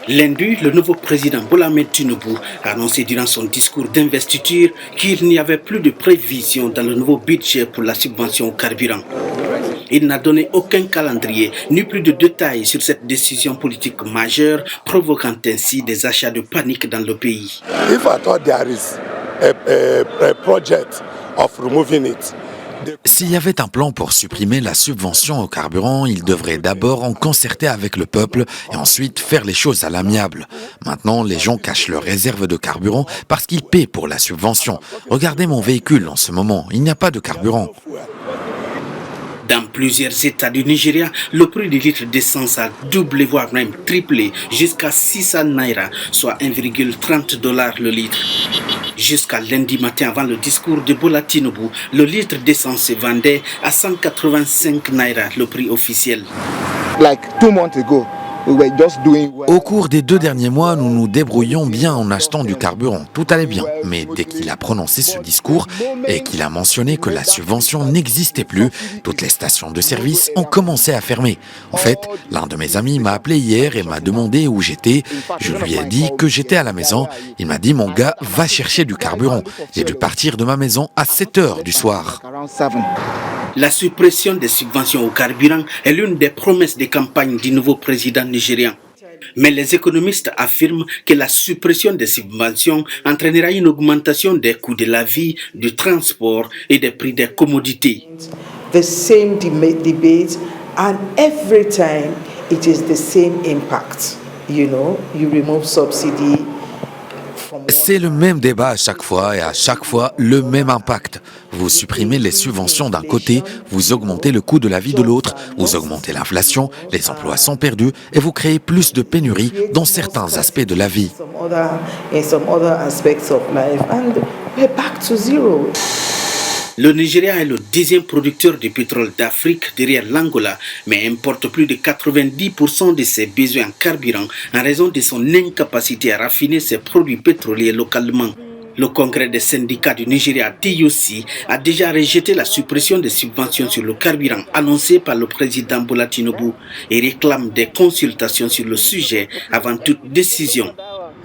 Lundi, le nouveau président Bola Ahmed Tinubu a annoncé durant son discours d'investiture qu'il n'y avait plus de prévision dans le nouveau budget pour la subvention au carburant. Il n'a donné aucun calendrier, ni plus de détails sur cette décision politique majeure, provoquant ainsi des achats de panique dans le pays. If I thought there is a project of removing it, s'il y avait un plan pour supprimer la subvention au carburant, il devrait d'abord en concerter avec le peuple et ensuite faire les choses à l'amiable. Maintenant, les gens cachent leurs réserves de carburant parce qu'ils paient pour la subvention. Regardez mon véhicule en ce moment, il n'y a pas de carburant. Dans plusieurs États du Nigeria, le prix du litre d'essence a doublé, voire même triplé, jusqu'à 600 naira, soit 1,30 $ le litre. Jusqu'à lundi matin, avant le discours de Bola Tinubu, le litre d'essence se vendait à 185 naira, le prix officiel. Au cours des 2 derniers mois, nous nous débrouillions bien en achetant du carburant. Tout allait bien. Mais dès qu'il a prononcé ce discours et qu'il a mentionné que la subvention n'existait plus, toutes les stations de service ont commencé à fermer. En fait, l'un de mes amis m'a appelé hier et m'a demandé où j'étais. Je lui ai dit que j'étais à la maison. Il m'a dit, mon gars, va chercher du carburant. J'ai dû partir de ma maison à 7 heures du soir. La suppression des subventions au carburant est l'une des promesses de campagne du nouveau président nigérian. Mais les économistes affirment que la suppression des subventions entraînera une augmentation des coûts de la vie, du transport et des prix des commodités. The same debate, and every time it is the same impact. You remove subsidy. C'est le même débat à chaque fois et à chaque fois le même impact. Vous supprimez les subventions d'un côté, vous augmentez le coût de la vie de l'autre, vous augmentez l'inflation, les emplois sont perdus et vous créez plus de pénuries dans certains aspects de la vie. Le Nigeria est le 10e producteur de pétrole d'Afrique derrière l'Angola, mais importe plus de 90% de ses besoins en carburant en raison de son incapacité à raffiner ses produits pétroliers localement. Le congrès des syndicats du Nigeria, TUC, a déjà rejeté la suppression des subventions sur le carburant annoncée par le président Bola Tinubu et réclame des consultations sur le sujet avant toute décision.